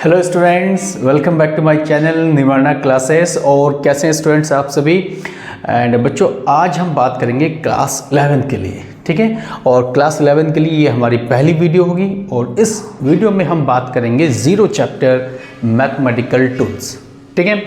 Hello students, welcome back to my channel Nivarana classes. और कैसे हैं स्टूडेंट्स आप सभी। एंड बच्चों, आज हम बात करेंगे क्लास 11 के लिए, ठीक है। और क्लास 11 के लिए ये हमारी पहली वीडियो होगी और इस वीडियो में हम बात करेंगे जीरो चैप्टर मैथमेटिकल टूल्स, ठीक है।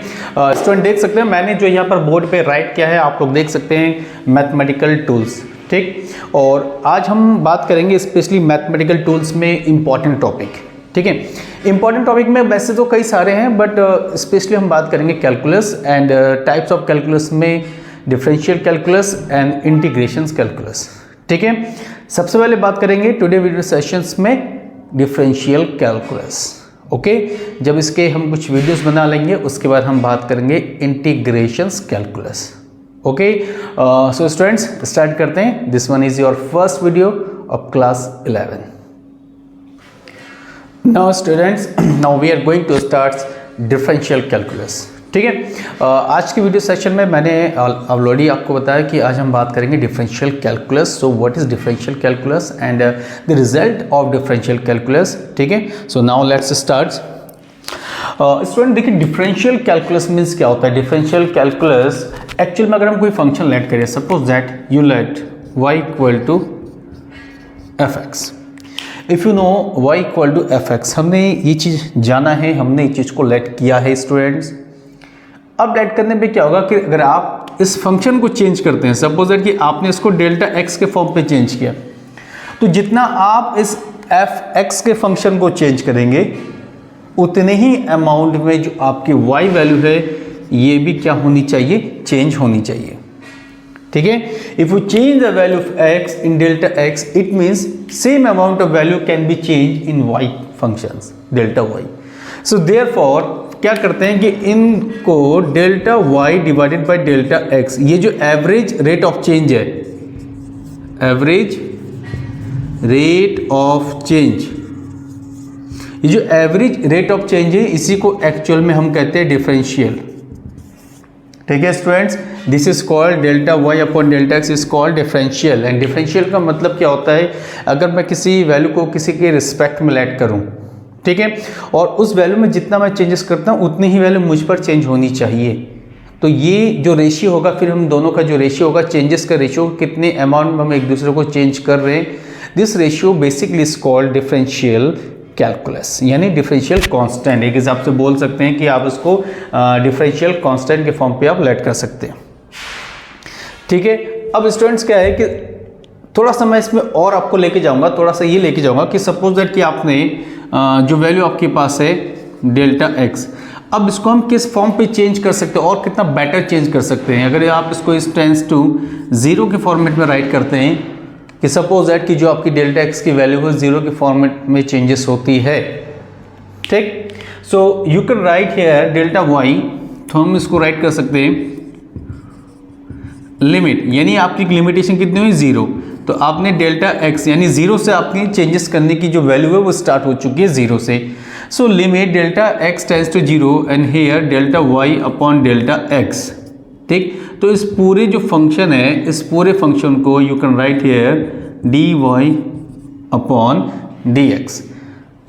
स्टूडेंट देख सकते हैं मैंने जो यहाँ पर बोर्ड पे राइट किया है, आप लोग देख सकते हैं मैथमेटिकल टूल्स, ठीक। और आज हम बात करेंगे स्पेशली मैथमेटिकल टूल्स में इम्पॉर्टेंट टॉपिक, ठीक है। इंपॉर्टेंट टॉपिक में वैसे तो कई सारे हैं, बट स्पेशली हम बात करेंगे calculus and types of calculus में differential calculus and integrations calculus, ठीक है। सबसे पहले बात करेंगे टुडे वीडियो सेशंस में डिफरेंशियल कैलकुलस, ओके। जब इसके हम कुछ वीडियोस बना लेंगे उसके बाद हम बात करेंगे integrations calculus, okay. So students start करते हैं। This one is your first video of class 11। Now students, now we are going to start differential calculus, ठीक है। आज की वीडियो सेशन में मैंने ऑलरेडी आपको बताया कि आज हम बात करेंगे differential calculus. So what is differential calculus and the result of differential calculus, ठीक है। सो नाउ लेट्स स्टार्ट। स्टूडेंट देखिए, डिफरेंशियल कैलकुलस मीन्स क्या होता है। डिफरेंशियल कैलकुलस एक्चुअल में अगर हम कोई फंक्शन लेट करें, suppose that you let y equal to f x. If you know y equal to f x, हमने ये चीज़ जाना है, हमने ये चीज़ को लेट किया है स्टूडेंट्स। अब लेट करने पे क्या होगा कि अगर आप इस फंक्शन को चेंज करते हैं, सपोज दैट कि आपने इसको डेल्टा एक्स के फॉर्म पे चेंज किया, तो जितना आप इस एफ एक्स के फंक्शन को चेंज करेंगे उतने ही अमाउंट में जो आपकी y वैल्यू है ये भी क्या होनी चाहिए, चेंज होनी चाहिए, ठीक है। If you change the value of x in delta x, it means same amount of value can be change in y functions delta y। So therefore क्या करते हैं कि इनको delta y divided by delta x, ये जो average rate of change है, average rate of change, ये जो एवरेज रेट ऑफ चेंज है इसी को एक्चुअल में हम कहते हैं डिफरेंशियल, ठीक है students. This is called delta y upon delta x is called differential. And differential का मतलब क्या होता है, अगर मैं किसी वैल्यू को किसी के रिस्पेक्ट में लेट करूं, ठीक है, और उस वैल्यू में जितना मैं चेंजेस करता हूं उतनी ही वैल्यू मुझ पर चेंज होनी चाहिए। तो ये जो रेशियो होगा, फिर हम दोनों का जो रेशियो होगा, चेंजेस का रेशियो, कितने अमाउंट में हम एक दूसरे को चेंज कर रहे हैं, this ratio basically is called differential calculus, यानी डिफरेंशियल कांस्टेंट। एक हिसाब से बोल सकते हैं कि आप इसको डिफरेंशियल कांस्टेंट के फॉर्म पे आप लेट कर सकते हैं, ठीक है। अब स्टूडेंट्स क्या है कि थोड़ा सा मैं इसमें और आपको लेके जाऊंगा, थोड़ा सा ये लेके जाऊंगा कि सपोज दैट कि आपने जो वैल्यू आपके पास है डेल्टा एक्स, अब इसको हम किस फॉर्म पे चेंज कर सकते हैं और कितना बेटर चेंज कर सकते हैं। अगर आप इसको इस टेंस टू जीरो के फॉर्मेट में राइट करते हैं कि सपोज दैट कि जो आपकी डेल्टा एक्स की वैल्यू है जीरो के फॉर्मेट में चेंजेस होती है, ठीक। So you can write here delta y, तो हम इसको राइट कर सकते हैं लिमिट, यानी आपकी लिमिटेशन कितनी हुई, जीरो। तो आपने डेल्टा एक्स यानी जीरो से आपकी चेंजेस करने की जो वैल्यू है वो स्टार्ट हो चुकी है जीरो से। So limit delta x tends to zero and here delta y upon delta x, ठीक। तो इस पूरे जो फंक्शन है, इस पूरे फंक्शन को you can write here d y upon d x,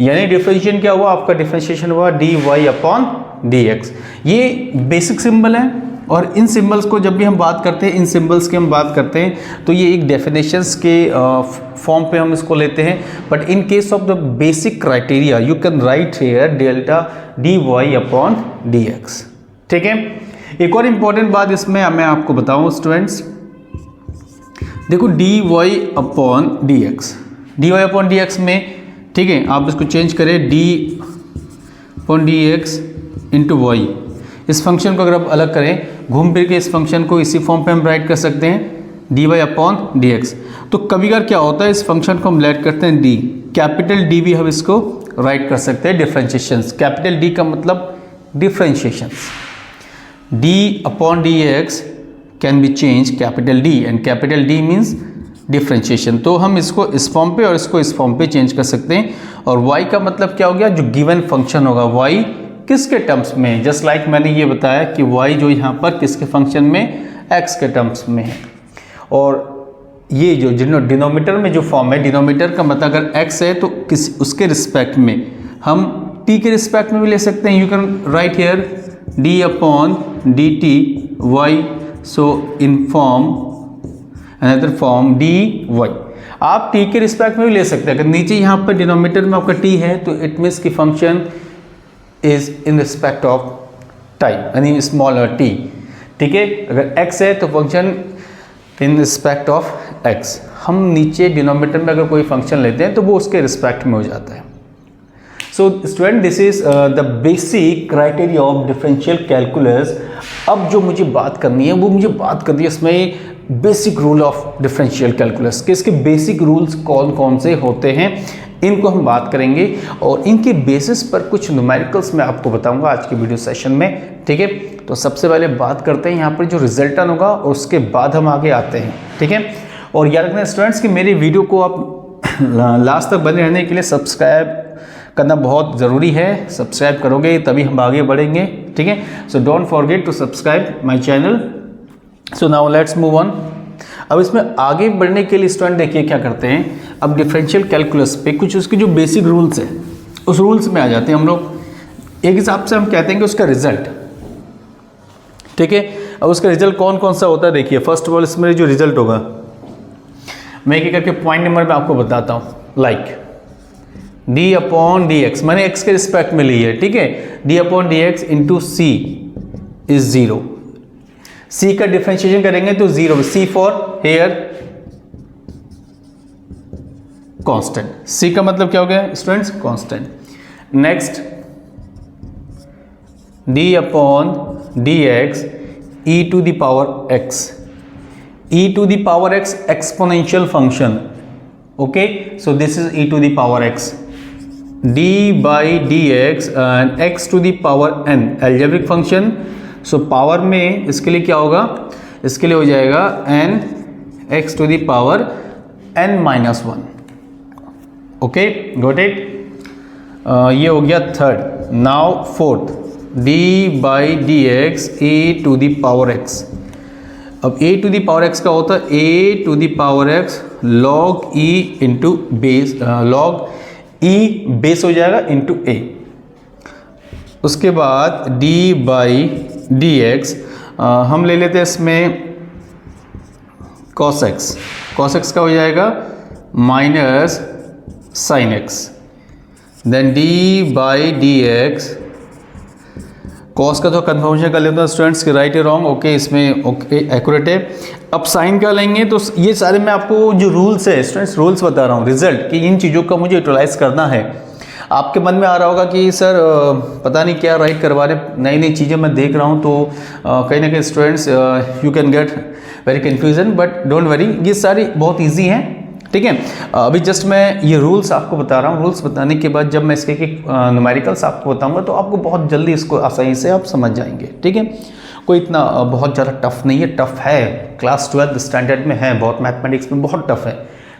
यानी डिफरेंशिएशन क्या हुआ आपका, डिफरेंशिएशन हुआ d y upon d x. ये बेसिक सिंबल है और इन सिंबल्स को जब भी हम बात करते हैं, इन सिंबल्स की हम बात करते हैं तो ये एक डेफिनेशंस के फॉर्म पे हम इसको लेते हैं। But in case of the basic criteria you can write here delta d y upon d x, ठीक है। एक और इम्पॉर्टेंट बात इसमें मैं आपको बताऊं स्टूडेंट्स, देखो d y upon d x, d y upon d x में, ठीक है, आप इसको चेंज करें d upon d x into y. इस फंक्शन को अगर आप अलग करें, घूम फिर के इस फंक्शन को इसी फॉर्म पे हम राइट कर सकते हैं d y upon d x. तो कभी कभार क्या होता है, इस फंक्शन को हम लेट करते हैं डी, कैपिटल डी भी हम इसको राइट कर सकते हैं डिफरेंशिएशंस। कैपिटल डी का मतलब differentiations, D upon d x can be change capital D and capital D means differentiation. तो हम इसको इस फॉर्म पे और इसको इस फॉर्म पे चेंज कर सकते हैं। और y का मतलब क्या हो गया, जो गिवन फंक्शन होगा y किसके टर्म्स में, जस्ट लाइक मैंने ये बताया कि y जो यहाँ पर किसके फंक्शन में, x के टर्म्स में है। और ये जो डिनोमिनेटर में जो फॉर्म है, डिनोमिनेटर का मतलब अगर x है तो उसके रिस्पेक्ट में हम टी के रिस्पेक्ट में भी ले सकते हैं, you can write here d upon d t y, so in form another form d y. आप टी के रिस्पेक्ट में भी ले सकते हैं। अगर नीचे यहाँ पर डिनोमिनेटर में आपका टी है तो इट मीन्स की function is in respect of time, यानी स्मॉल टी, ठीक है। अगर x है तो function in respect of x। हम नीचे डिनोमिनेटर में अगर कोई फंक्शन लेते हैं तो वो उसके रिस्पेक्ट में हो जाता है। So student, this is the basic criteria of differential calculus. अब जो मुझे बात करनी है वो मुझे बात करनी है इसमें basic rule of differential calculus के। इसके बेसिक रूल्स कौन कौन से होते हैं इनको हम बात करेंगे और इनके बेसिस पर कुछ न्यूमेरिकल्स मैं आपको बताऊंगा आज की वीडियो सेशन में, ठीक है। तो सबसे पहले बात करते हैं यहाँ पर जो रिजल्टन होगा और उसके बाद हम आगे आते हैं, ठीक है। और याद रखना स्टूडेंट्स कि मेरी वीडियो को आप लास्ट तक बने रहने के लिए सब्सक्राइब करना बहुत ज़रूरी है। सब्सक्राइब करोगे तभी हम आगे बढ़ेंगे, ठीक है। So don't forget to subscribe my channel. So now let's move on. अब इसमें आगे बढ़ने के लिए स्टूडेंट देखिए क्या करते हैं। अब डिफरेंशियल कैलकुलस पे कुछ उसके जो बेसिक रूल्स है उस रूल्स में आ जाते हैं हम लोग। एक हिसाब से हम कहते हैं कि उसका रिजल्ट, ठीक है। अब उसका रिजल्ट कौन कौन सा होता है देखिए। फर्स्ट ऑफ ऑल इसमें जो रिजल्ट होगा मैं एक एक करके पॉइंट नंबर में आपको बताता हूँ। Like D upon d x, मैंने एक्स के रिस्पेक्ट में ली है, ठीक है। D upon d x into C is zero. सी का डिफरेंशिएशन करेंगे तो zero, C for hair constant. सी का मतलब क्या हो गया students? Constant. Next D upon d x e to the power x. e to the power x exponential function, okay, so this is e to the power x, d by dx and x to the power n algebraic function। so power में इसके लिए क्या होगा? इसके लिए हो जाएगा n x to the power n minus 1, okay, got it। ये हो गया third. Now fourth d by dx e to the power x। अब a to the power x का होता है a to the power x log e into base, log e base हो जाएगा into a। उसके बाद d बाई डी एक्स हम ले लेते हैं इसमें cos x। cos x का हो जाएगा minus sine x। Then d by d x, cos का तो कन्फर्मेशन कर लेता हूँ स्टूडेंट्स के राइट है रॉन्ग, ओके, इसमें ओके एक्यूरेट है। अब साइन का लेंगे तो ये सारे मैं आपको जो रूल्स है स्टूडेंट्स रूल्स बता रहा हूँ रिजल्ट कि इन चीज़ों का मुझे यूटिलाइज करना है। आपके मन में आ रहा होगा कि सर पता नहीं क्या राइट करवा रहे, नई नई चीज़ें मैं देख रहा हूँ तो कहीं ना कहीं students you can get very confusion, but don't worry, ये सारी बहुत ईजी हैं, ठीक है। अभी जस्ट मैं ये रूल्स आपको बता रहा हूँ। रूल्स बताने के बाद जब मैं इसके न्यूमेरिकल्स आपको बताऊंगा तो आपको बहुत जल्दी इसको आसानी से आप समझ जाएंगे, ठीक है। कोई इतना बहुत ज़्यादा टफ नहीं है, टफ है क्लास 12 स्टैंडर्ड में है, बहुत मैथमेटिक्स में बहुत टफ है।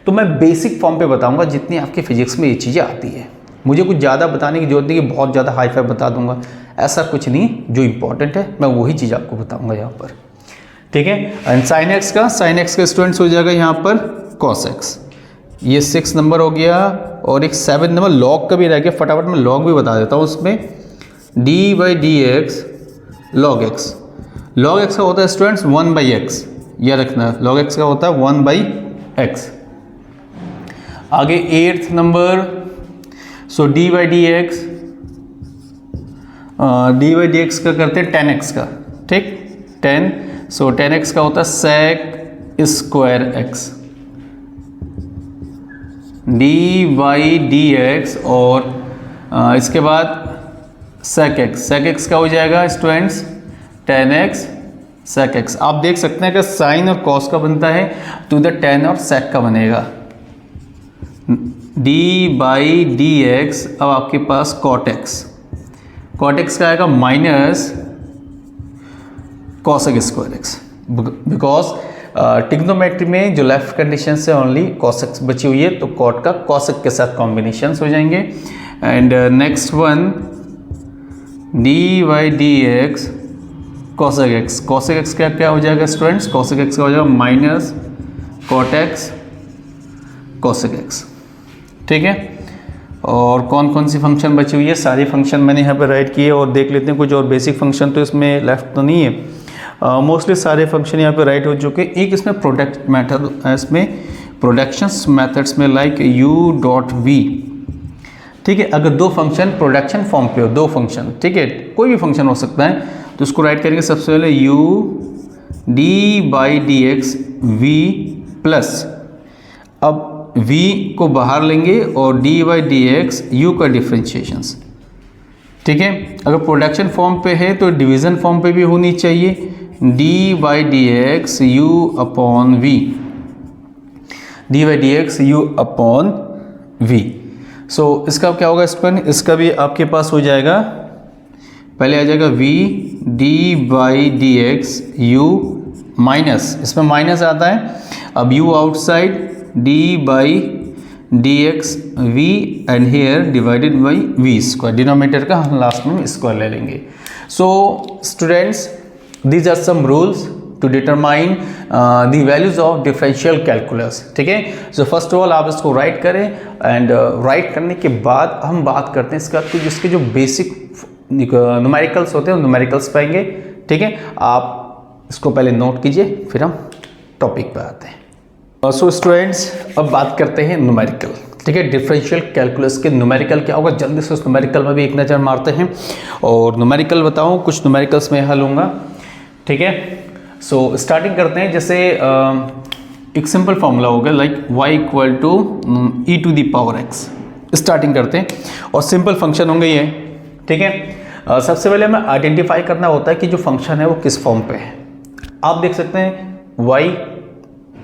तो मैं बेसिक फॉर्म पे बताऊंगा जितनी आपके फिजिक्स में ये चीज़ें आती है। मुझे कुछ ज़्यादा बताने की जरूरत नहीं कि बहुत ज़्यादा हाई फाई बता दूंगा, ऐसा कुछ नहीं। जो इंपॉर्टेंट है मैं वही चीज़ आपको बताऊँगा यहाँ पर, ठीक है। एंड साइन एक्स का स्टूडेंट्स हो जाएगा यहाँ पर cos x। ये 6 नंबर हो गया और एक 7 नंबर लॉग का भी रह गया, फटाफट मैं लॉग भी बता देता हूँ उसमें। d by d x log x. Log x का होता है स्टूडेंट्स 1 बाई एक्स, यह रखना, लॉग एक्स का होता है 1 बाई एक्स। आगे 8th number, so d by d x, D by d x का करते हैं 10x का, ठीक, 10, सो 10x का होता है sec square x। d by d x और इसके बाद sec x का हो जाएगा स्टूडेंट्स 10x sec x। आप देख सकते हैं कि साइन और कॉस का बनता है तो इधर 10 और sec का बनेगा। d बाई डी एक्स, अब आपके पास cot x का आएगा minus cosec square x, because trigonometry में जो लेफ्ट कंडीशन से ओनली cos x बची हुई है तो cot का cosec के साथ कॉम्बिनेशन हो जाएंगे। And next one d by d x cosec x का क्या हो जाएगा स्टूडेंट्स? cosec x का हो जाएगा minus cot x cosec x, ठीक है। और कौन कौन सी फंक्शन बची हुई है, सारी फंक्शन मैंने यहाँ पर राइट किए। और देख लेते हैं कुछ और बेसिक फंक्शन तो इसमें लेफ्ट तो नहीं है, मोस्टली सारे फंक्शन यहाँ पे राइट हो चुके। एक इसमें प्रोडक्ट मेथड, इसमें प्रोडक्शंस मेथड्स में लाइक u.v, ठीक है। अगर दो फंक्शन प्रोडक्शन फॉर्म पे हो, दो फंक्शन, ठीक है, कोई भी फंक्शन हो सकता है, तो उसको राइट करेंगे सबसे पहले u d/dx v प्लस, अब v को बाहर लेंगे और d/dx u का डिफ्रेंशिएशंस, ठीक है। अगर प्रोडक्शन फॉर्म पे है तो डिवीज़न फॉर्म पे भी होनी चाहिए, d/dx u upon v, d/dx u upon v। सो इसका क्या होगा स्क्वायर, इसका भी आपके पास हो जाएगा, पहले आ जाएगा v d/dx u माइनस, इसमें माइनस आता है, अब u outside d/dx v and here divided by v square, denominator का हम लास्ट में स्क्वायर ले लेंगे। So students, these are some rules to determine the values of differential calculus, ठीक है। सो फर्स्ट ऑफ ऑल आप इसको राइट करें, एंड राइट करने के बाद हम बात करते हैं इसका, जिसके जो बेसिक न्यूमेरिकल्स होते हैं उन न्यूमेरिकल्स पाएंगे, ठीक है। आप इसको पहले नोट कीजिए, फिर हम टॉपिक पे आते हैं। सो स्टूडेंट्स, अब बात करते हैं न्यूमेरिकल, ठीक है। डिफरेंशियल कैलकुलस के न्यूमेरिकल क्या होगा, जल्दी से उस न्यूमेरिकल में भी एक नज़र मारते हैं। और न्यूमेरिकल बताऊँ, कुछ न्यूमेरिकल्स में हल होगा, ठीक है। सो स्टार्टिंग करते हैं, जैसे एक सिंपल फॉर्मूला होगा like y equal to e⁻x, starting करते हैं, और सिंपल फंक्शन होंगे ये, ठीक है। सबसे पहले हमें आइडेंटिफाई करना होता है कि जो फंक्शन है वो किस फॉर्म पे है। आप देख सकते हैं y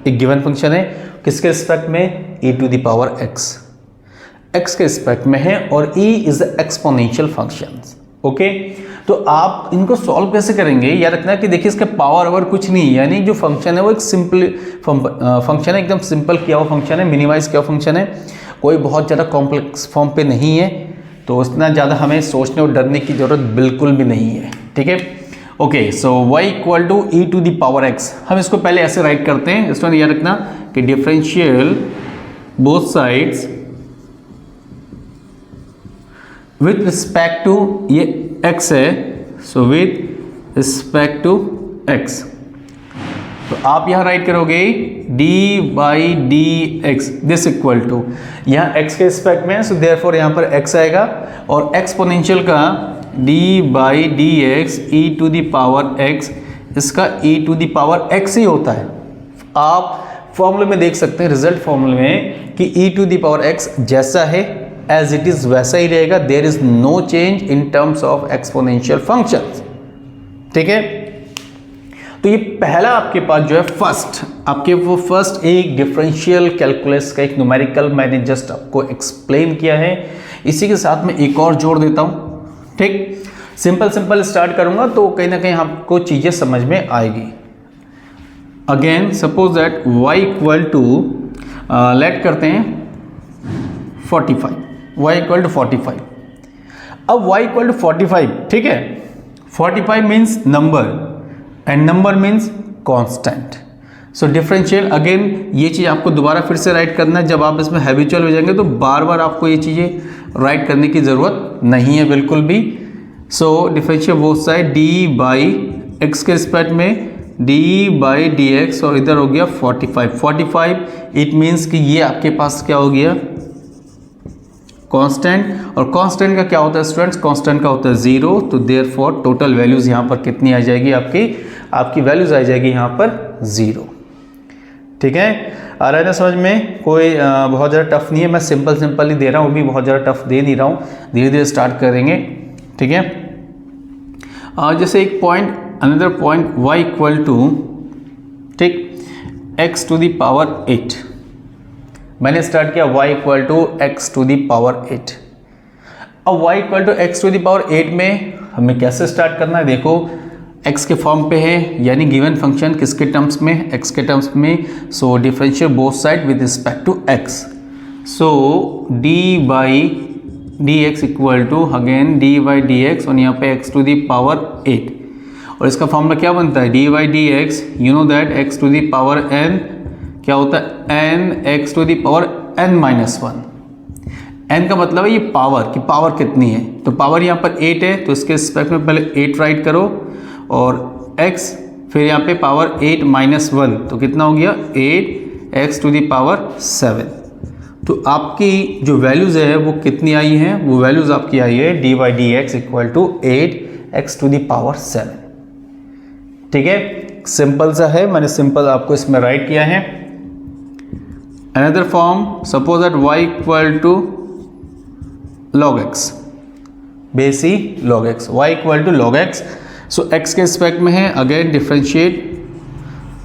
एक गिवन फंक्शन है, किसके रिस्पेक्ट में, e⁻x, x के रिस्पेक्ट में है, और e is the exponential function, okay. तो आप इनको सॉल्व कैसे करेंगे, याद रखना कि देखिए इसका पावर ओवर कुछ नहीं, यानी जो फंक्शन है वो एक सिंपल फंक्शन है, एकदम सिंपल किया हुआ फंक्शन है, मिनिमाइज किया हुआ फंक्शन है, कोई बहुत ज़्यादा कॉम्प्लेक्स फॉर्म पे नहीं है, तो उतना ज़्यादा हमें सोचने और डरने की ज़रूरत बिल्कुल भी नहीं है, ठीक है। Okay, so y equal to e⁻x, हम इसको पहले ऐसे राइट करते हैं। इसमें याद रखना कि differential both sides with respect to, ये x है, so with respect to x, तो आप यहाँ राइट करोगे d/dx, दिस इक्वल टू, यहाँ x के रिस्पेक्ट में है, सो देयरफॉर यहाँ पर x आएगा, और एक्सपोनेंशियल का d/dx e⁻x, इसका e⁻x ही होता है। आप फॉर्मूले में देख सकते हैं, रिजल्ट फॉर्मूले में, कि e⁻x जैसा है एज इट इज वैसा ही रहेगा, there is no change in terms of exponential functions, ठीक है। तो ये पहला आपके पास जो है फर्स्ट, आपके वो फर्स्ट एक डिफरेंशियल कैलकुलस का एक न्यूमेरिकल मैंने जस्ट आपको एक्सप्लेन किया है। इसी के साथ में एक और जोड़ देता हूँ, ठीक। सिंपल स्टार्ट करूँगा तो कहीं ना कहीं आपको चीज़ें समझ में आएगी। Again suppose that y equal to, let करते हैं 45, y इक्वल टू 45। अब y इक्वल टू 45, ठीक है। 45 means number and number means constant, so differential, again ये चीज़ आपको दोबारा फिर से राइट करना है। जब आप इसमें हैबिचुअल हो जाएंगे तो बार बार आपको ये चीज़ें राइट करने की ज़रूरत नहीं है बिल्कुल भी। सो डिफरेंशियल बोथ साइड d/x के रिस्पेक्ट में d/dx, और इधर हो गया 45, इट मीन्स कि ये आपके पास क्या हो गया, कांस्टेंट। और कांस्टेंट का क्या होता है स्टूडेंट्स, कांस्टेंट का होता है 0, तो देयरफॉर टोटल वैल्यूज़ यहाँ पर कितनी आ जाएगी, आपकी वैल्यूज़ आ जाएगी यहाँ पर 0, ठीक है। आ रहा है ना समझ में, कोई बहुत ज़्यादा टफ नहीं है, मैं सिंपल ही दे रहा हूँ, वो भी बहुत ज़्यादा टफ दे नहीं रहा हूँ, धीरे धीरे स्टार्ट करेंगे, ठीक है। जैसे एक point, another point y equal to, ठीक, x⁸ 8, मैंने स्टार्ट किया y इक्वल टू x⁸8। अब y इक्वल टू x⁸8 में हमें कैसे स्टार्ट करना है, देखो x के फॉर्म पे है, यानी गिवन फंक्शन किसके टर्म्स में, x के टर्म्स में, so differential both side with respect to x, so d/dx equal to again d/dx, और यहाँ पे x⁸8, और इसका फॉर्मूला क्या बनता है, d/dx, you know that x⁸n क्या होता है, n x⁸n-1, n का मतलब है ये पावर कि पावर कितनी है, तो पावर यहाँ पर 8 है तो इसके रिस्पेक्ट में पहले 8 राइट करो और x फिर यहाँ पे पावर 8 माइनस 1 तो कितना हो गया 8x टू दी पावर 7। तो आपकी जो वैल्यूज़ है वो कितनी आई हैं, वो वैल्यूज़ आपकी आई है d by d x equal to 8x to the power 7। ठीक है, सिंपल सा है, मैंने सिंपल आपको इसमें राइट किया है। Another form, suppose that y equal to log x, base e log x, y equal to log x। So x के रिस्पेक्ट में है, again differentiate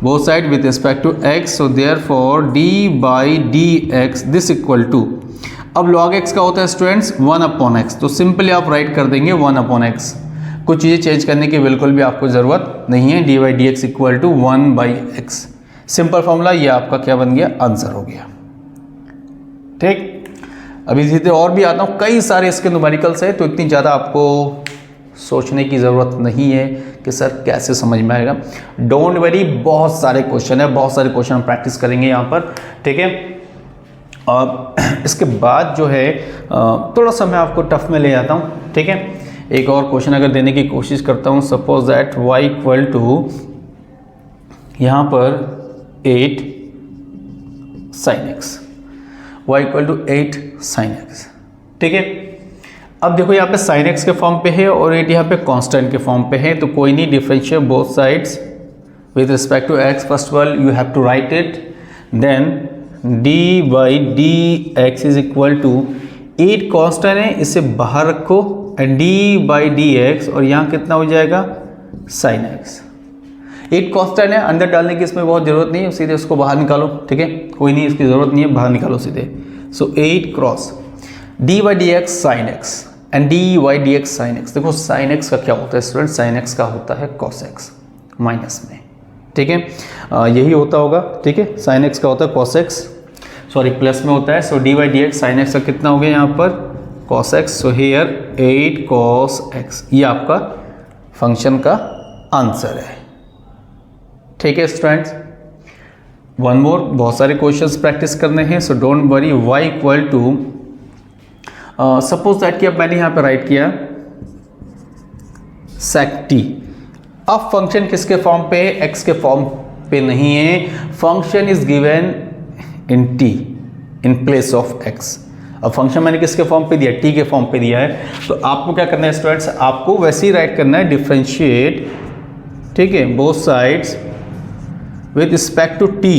both side with respect to x, so therefore d by d x this equal to, अब log x का होता है students 1 upon x, तो simply आप write कर देंगे 1 अपॉन x, कुछ चीज़ें चेंज करने की बिल्कुल भी आपको ज़रूरत नहीं है। D by d x equal to 1 by x, simple formula, ये आपका क्या बन गया, आंसर हो गया। ठीक, अभी धीरे और भी आता हूँ, कई सारे इसके न्यूमेरिकल्स है तो इतनी ज़्यादा आपको सोचने की ज़रूरत नहीं है कि सर कैसे समझ में आएगा। डोंट वरी, बहुत सारे क्वेश्चन है, बहुत सारे क्वेश्चन हम प्रैक्टिस करेंगे यहाँ पर। ठीक है, और इसके बाद जो है थोड़ा सा मैं आपको टफ में ले जाता हूँ। ठीक है, एक और क्वेश्चन अगर देने की कोशिश करता हूँ, suppose that y equal to यहाँ पर 8 sine x, y equal to 8 sine x. ठीक है, अब देखो यहाँ पे साइन एक्स के फॉर्म पे है और 8 यहाँ पे कांस्टेंट के फॉर्म पे है, तो कोई नहीं, differentiate both sides with respect to x, first of all you have to write it, then d by d x is equal to 8 constant है, इसे बाहर रखो and d by d x, और यहाँ कितना हो जाएगा साइन एक्स। 8 कांस्टेंट है, अंदर डालने की इसमें बहुत ज़रूरत नहीं है, सीधे उसको बाहर निकालो। ठीक है, कोई नहीं, इसकी ज़रूरत नहीं है, बाहर निकालो सीधे। So 8 cross d by d x sine x and d y d x sine x. देखो साइन एक्स का क्या होता है स्टूडेंट, साइन एक्स का होता है कॉस एक्स माइनस में। ठीक है, यही होता होगा। ठीक है, साइन एक्स का होता है कॉस एक्स, सॉरी प्लस में होता है। So d by d x sine x का कितना हो गया यहाँ पर cos x, so here 8 cos x, ये आपका फंक्शन का आंसर है। ठीक है स्टूडेंट्स, वन मोर, बहुत सारे क्वेश्चंस प्रैक्टिस करने हैं, so don't worry. y equal to suppose that कि अब मैंने यहाँ पे राइट किया sec t, अब फंक्शन किसके फॉर्म पे है, x के फॉर्म पे नहीं है, function is given in t in place of x। अब फंक्शन मैंने किसके फॉर्म पे दिया, t के फॉर्म पे दिया है, तो आपको क्या करना है स्टूडेंट्स, आपको वैसे ही राइट करना है डिफरेंशिएट, ठीक है, both sides with respect to t,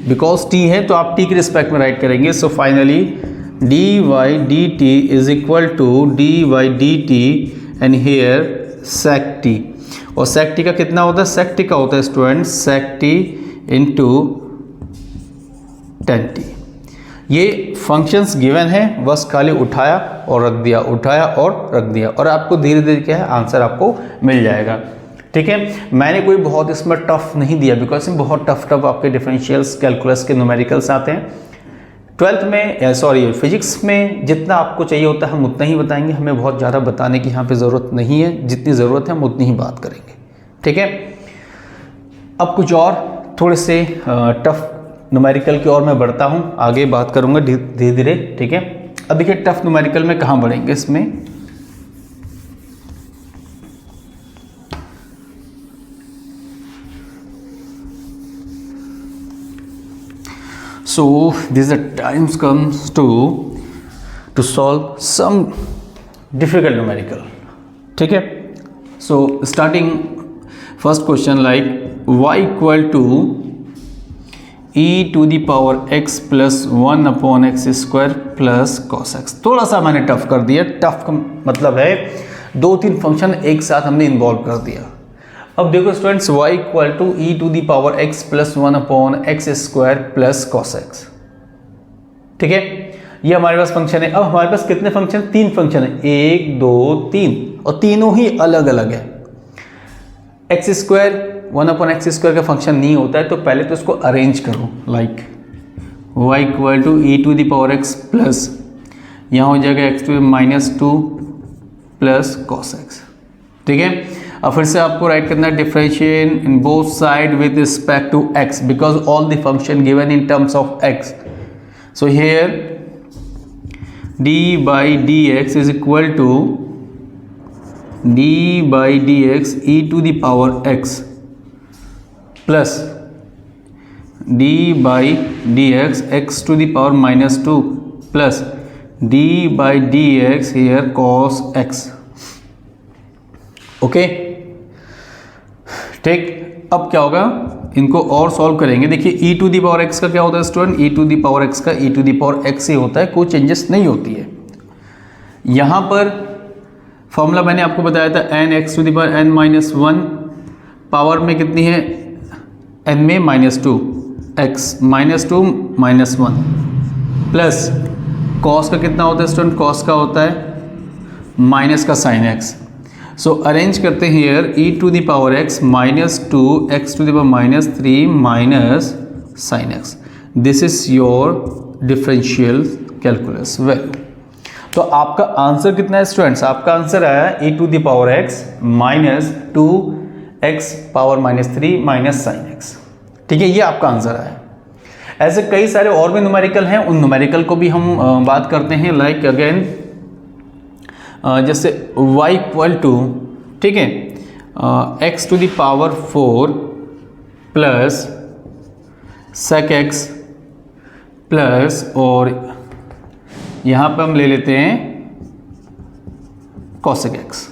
because t है तो आप t के रिस्पेक्ट में राइट करेंगे। So finally d y d t is equal to d y d t and here sec t, और sec t का कितना होता है, sec t का होता है student sec t into tan t। ये फंक्शंस गिवन है, बस खाली उठाया और रख दिया, उठाया और रख दिया, और आपको धीरे धीरे क्या है आंसर आपको मिल जाएगा। ठीक है, मैंने कोई बहुत इसमें टफ नहीं दिया, बिकॉज इसमें बहुत टफ आपके डिफरेंशियल्स कैलकुलस के न्यूमेरिकल्स आते हैं। 12th में सॉरी फिजिक्स में जितना आपको चाहिए होता है हम उतना ही बताएंगे, हमें बहुत ज़्यादा बताने की यहाँ पे ज़रूरत नहीं है, जितनी ज़रूरत है हम उतनी ही बात करेंगे। ठीक है, अब कुछ और थोड़े से टफ न्यूमेरिकल की ओर मैं बढ़ता हूँ, आगे बात करूँगा धीरे धीरे। ठीक है, अब देखिए टफ न्यूमेरिकल में कहाँ बढ़ेंगे इसमें, so this is the times comes to solve some difficult numerical. ठीक है, so starting first question like y equal to e to the power x plus 1 upon x square plus cos x। थोड़ा सा मैंने tough कर दिया, tough का मतलब है 2-3 फंक्शन एक साथ हमने इन्वॉल्व कर दिया। अब देखो students y equal to e to the power x plus 1 upon x square plus cos x. ठीक है, ये हमारे पास फंक्शन है। अब हमारे पास कितने फंक्शन, 3 फंक्शन है, 1 2 3, और तीनों ही अलग अलग है। X square 1 upon x square का फंक्शन नहीं होता है, तो पहले तो इसको अरेंज करो, like y equal to e to the power x plus यहाँ हो जाएगा x to minus 2 plus cos x. ठीक है, अब फिर से आपको राइट करना है differentiate in both side with respect to x, because all the function given in terms of x। So here D by d x is equal to d by d x e to the power x plus d by d x to the power -2 plus d by d x here cos x. Okay ठीक, अब क्या होगा, इनको और solve करेंगे। देखिए e to the power x का क्या होता है student, e to the power x का e to the power x ही होता है, कोई चेंजेस नहीं होती है। यहाँ पर फॉर्मूला मैंने आपको बताया था n x to the power n -1, power में कितनी है एन में -2 एक्स -2 -1 प्लस कॉस का कितना होता है स्टूडेंट, कॉस का होता है माइनस का साइन एक्स। सो अरेंज करते हैं here e to the power x -2 x to the power -3 minus sine x. This is your differential calculus value. तो आपका आंसर कितना है स्टूडेंट्स, आपका आंसर आया e to the power x -2 x power -3 minus sine x. ठीक है, ये आपका आंसर आया। ऐसे कई सारे और भी न्यूमेरिकल हैं, उन न्यूमेरिकल को भी हम बात करते हैं। लाइक अगेन जैसे y इक्वल टू, ठीक है, x to the power 4 plus sec x plus, और यहाँ पे हम ले लेते हैं cosec x।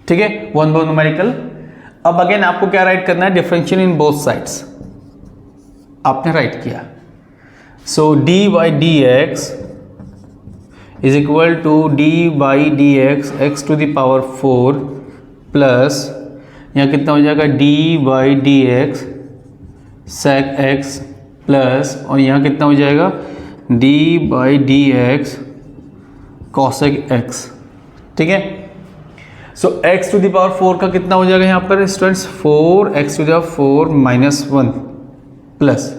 ठीक है, वन बाय न्यूमेरिकल। अब अगेन आपको क्या राइट करना है, डिफरेंशियल इन बोथ साइड्स आपने राइट किया। So d by d x is equal to d by d x x to the power 4 plus यहाँ कितना हो जाएगा d by d x sec x plus, और यहाँ कितना हो जाएगा d by d x cosec x. ठीक है, so x to the power 4 का कितना हो जाएगा यहाँ पर students 4x to the power 4 -1 plus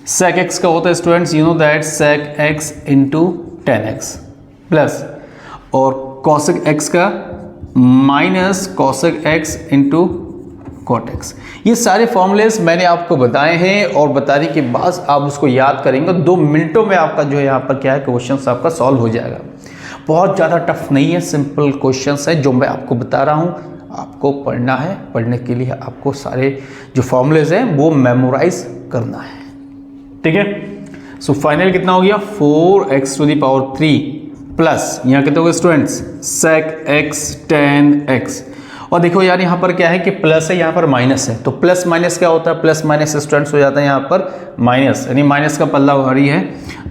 sec x का होता है students you know that sec x into 10x plus, और कॉसेक एक्स का minus cosec x into cot x. ये सारे फॉर्मूलेस मैंने आपको बताए हैं, और बताने के बाद आप उसको याद करेंगे 2 मिनटों में आपका जो है यहाँ पर क्या है क्वेश्चन आपका सॉल्व हो जाएगा। बहुत ज़्यादा टफ नहीं है, सिंपल क्वेश्चंस है जो मैं आपको बता रहा हूँ। आपको पढ़ना है, पढ़ने के लिए आपको सारे जो फॉर्मूलेज हैं वो मेमोराइज करना है। ठीक है, सो फाइनल कितना हो गया 4x to the power 3 plus यहाँ कितने हो गए स्टूडेंट्स सेक x 10x। और देखो यार यहाँ पर क्या है कि प्लस है, यहाँ पर माइनस है, तो प्लस माइनस क्या होता है, प्लस माइनस स्टूडेंट्स हो जाता है यहाँ पर माइनस, यानी माइनस का पल्ला भारी है,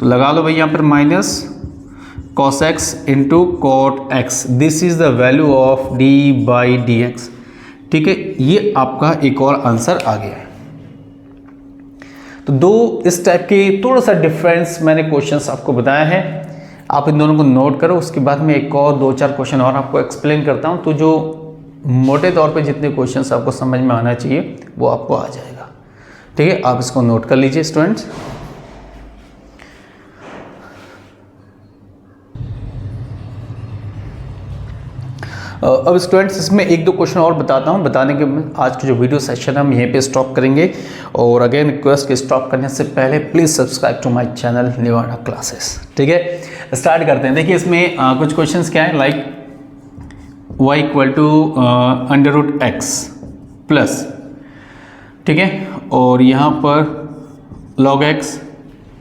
तो लगा लो भाई यहाँ पर minus cos x into cot x. This is the value of d by d x. ठीक है, ये आपका एक और आंसर आ गया है। तो 2 इस टाइप के थोड़ा सा डिफरेंस मैंने क्वेश्चंस आपको बताया है, आप इन दोनों को नोट करो। उसके बाद में एक और 2-4 क्वेश्चन और आपको एक्सप्लेन करता हूं, तो जो मोटे तौर पे जितने क्वेश्चंस आपको समझ में आना चाहिए वो आपको आ जाएगा। ठीक है, आप इसको नोट कर लीजिए स्टूडेंट्स। अब स्टूडेंट्स इसमें 1-2 क्वेश्चन और बताता हूं, बताने के आज की जो वीडियो सेशन हम यहीं पे स्टॉप करेंगे। और अगेन रिक्वेस्ट कि स्टॉप करने से पहले please subscribe to my channel Niwada classes. ठीक है, स्टार्ट करते हैं। देखिए इसमें कुछ क्वेश्चंस क्या है, like y equal to √x plus, ठीक है, और यहाँ पर log x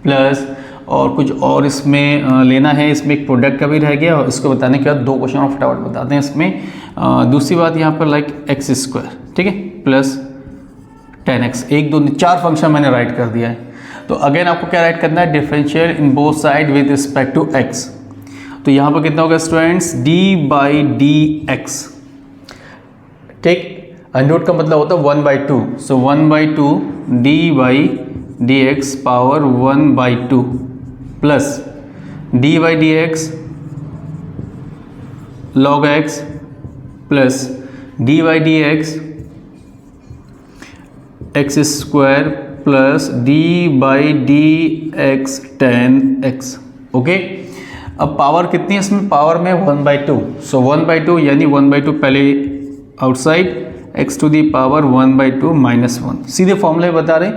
प्लस, और कुछ और इसमें लेना है। इसमें एक प्रोडक्ट का भी रह गया, और इसको बताने के बाद 2 क्वेश्चन और फटाफट बताते हैं इसमें। दूसरी बात यहाँ पर लाइक x², ठीक है, प्लस 10x, 1 2 4 फंक्शन मैंने राइट कर दिया है। तो अगेन आपको क्या राइट करना है, differential in both side with respect to x। तो यहाँ पर कितना होगा students d by d x. ठीक, अंडर का मतलब होता है 1/2, so 1/2 d by d x power 1/2 plus d by d x log x plus d by d x x² plus d by d x 10x। Okay, अब power कितनी है इसमें, power में 1/2, सो 1/2 यानी 1/2 पहले outside x to the power 1/2 -1। सीधे फॉर्मूले बता रहे,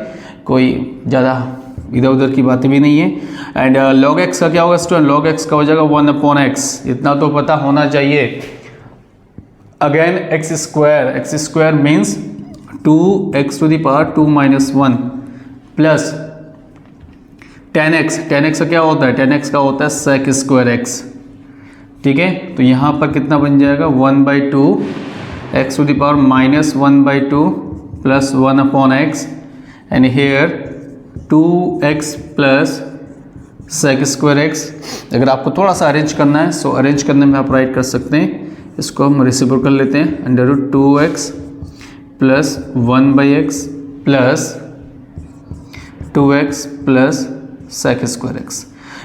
कोई ज़्यादा इधर उधर की बातें भी नहीं है। एंड log x का क्या होगा स्टूडेंट, log x का हो जाएगा 1/x, इतना तो पता होना चाहिए। Again x square means 2x to the power 2 - 1 plus 10x का क्या होता है, 10x का होता है sec स्क्वायर x, ठीक है। तो यहाँ पर कितना बन जाएगा 1/2 x to the power -1/2 plus 1/x and here 2x plus sec square x। अगर आपको थोड़ा सा अरेंज करना है सो अरेंज करने में आप राइट कर सकते हैं, इसको हम रेसिप्रोकल लेते हैं, √2x plus 1/x plus 2x plus sec square x।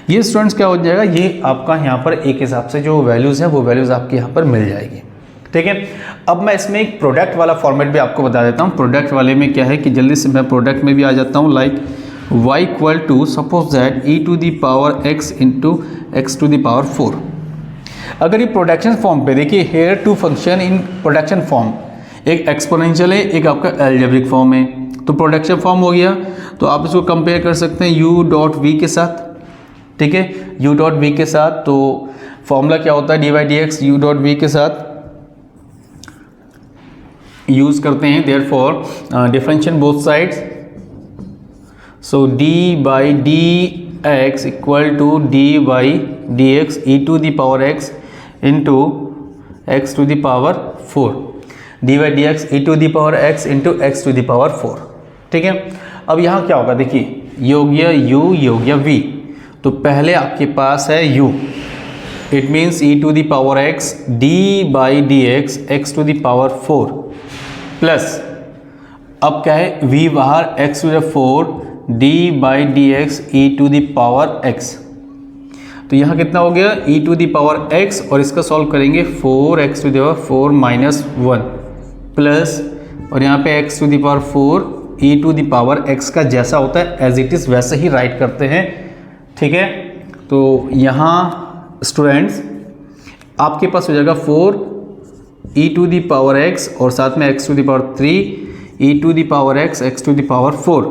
ये स्टूडेंट्स क्या हो जाएगा, ये आपका यहाँ पर एक हिसाब से जो वैल्यूज़ हैं वो वैल्यूज़ आपके यहाँ पर मिल जाएगी, ठीक है। अब मैं इसमें एक प्रोडक्ट वाला फॉर्मेट भी आपको बता देता हूँ। प्रोडक्ट वाले में क्या है कि जल्दी से मैं प्रोडक्ट में भी आ जाता हूँ। Like y equal to suppose that e to the power x into x to the power 4। अगर ये प्रोडक्शन फॉर्म पे देखिए, here two function in production form, एक एक्सपोनेंशियल है, एक आपका एल्जेब्रिक फॉर्म है। तो प्रोडक्शन फॉर्म हो गया, तो आप इसको कंपेयर कर सकते हैं u डॉट v के साथ, ठीक है, u डॉट v के साथ। तो फॉर्मूला क्या होता है, dy/dx u डॉट v के साथ यूज करते हैं, therefore differentiate both sides. So d/dx equal to dy/dx e to the power x into x to the power 4, dy/dx e to the power x into x to the power 4, ठीक है। अब यहाँ क्या होगा देखिए, ये हो गया u, ये हो गया v। तो पहले आपके पास है u, it means e to the power x d/dx x to the power 4 plus अब क्या है v बाहर x to the 4 d/dx e to the power x। तो यहाँ कितना हो गया e to the power x, और इसका सॉल्व करेंगे 4x to the power 4 - 1 plus, और यहाँ पे x to the power 4 e to the power x का जैसा होता है एज इट इज़ वैसे ही राइट करते हैं, ठीक है। तो यहाँ स्टूडेंट्स आपके पास हो जाएगा 4 e to the power x और साथ में x to the power 3 e to the power x x to the power 4।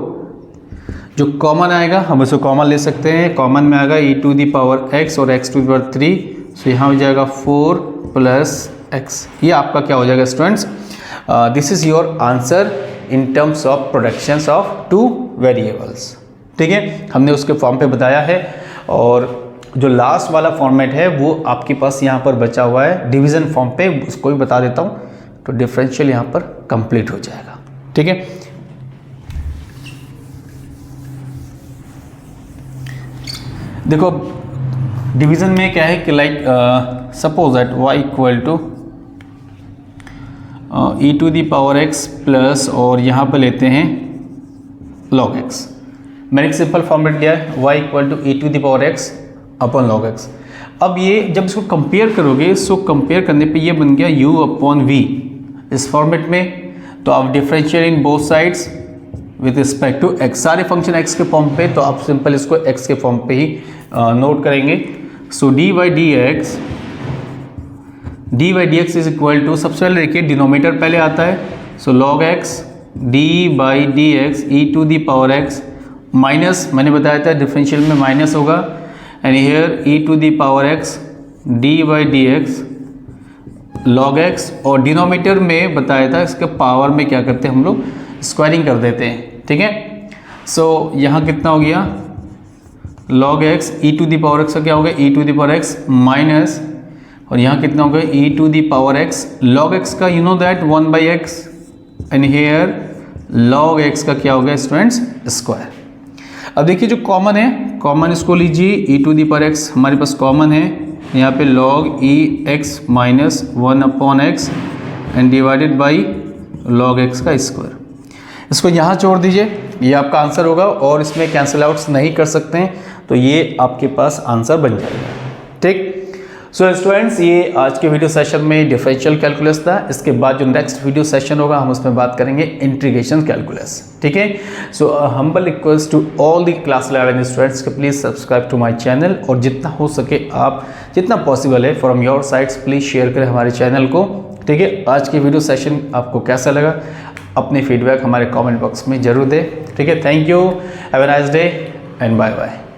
जो कॉमन आएगा हम इसको कॉमन ले सकते हैं, कॉमन में आएगा e to the power x और x to the power 3। So यहाँ हो जाएगा 4 प्लस x। ये आपका क्या हो जाएगा students, this is your answer in terms of productions of two variables, ठीक है। हमने उसके फॉर्म पे बताया है, और जो लास्ट वाला फॉर्मेट है वो आपके पास यहाँ पर बचा हुआ है डिवीज़न फॉर्म पे, उसको भी बता देता हूँ। तो डिफरेंशियल यहाँ पर कंप्लीट हो जाएगा, ठीक है। देखो डिवीज़न में क्या है कि like suppose that y equal to e to the power x plus, और यहाँ पर लेते हैं log x। मैंने एक सिंपल फॉर्मेट लिया है y equal to e to the power x upon log x। अब ये जब इसको कंपेयर करोगे, सो कंपेयर करने पे ये बन गया u अपॉन v इस फॉर्मेट में। तो आप differentiate in both sides with respect to x, सारे फंक्शन x के फॉर्म पे, तो आप सिंपल इसको x के फॉर्म पे ही नोट करेंगे। सो dy/dx इज इक्वल टू, सबसे पहले देखिए डिनोमिनेटर पहले आता है, so log x d/dx e to the power x minus, मैंने बताया था डिफरेंशियल में माइनस होगा, and here e to the power x d/dx log x, और डिनोमिनेटर में बताया था इसके पावर में क्या करते हैं हम लोग, स्क्वायरिंग कर देते हैं, ठीक है। सो यहाँ कितना हो गया log x e to the power x का क्या होगा e to the power x minus, और यहाँ कितना होगा e to the power x log x का you know that 1/x, and here log x का क्या होगा स्टूडेंट्स स्क्वायर। अब देखिए जो कॉमन है, कॉमन इसको लीजिए, e to the power x हमारे पास कॉमन है, यहाँ पे log x minus 1/x and divided by log x का स्क्वायर। इसको यहाँ छोड़ दीजिए, ये आपका आंसर होगा, और इसमें कैंसिल आउट्स नहीं कर सकते हैं, तो ये आपके पास आंसर बन जाएगा, ठीक। सो स्टूडेंट्स ये आज के वीडियो सेशन में डिफरेंशियल कैलकुलस था। इसके बाद जो नेक्स्ट वीडियो सेशन होगा हम उसमें बात करेंगे इंटीग्रेशन कैलकुलस, ठीक है। So humble request to all the class 11 students कि please subscribe to my channel, और जितना हो सके आप जितना पॉसिबल है from your sides please share करें हमारे चैनल को, ठीक है। आज की वीडियो सेशन आपको कैसा लगा, अपने फीडबैक हमारे कमेंट बॉक्स में जरूर दें, ठीक है। Thank you, have a nice day. And bye bye.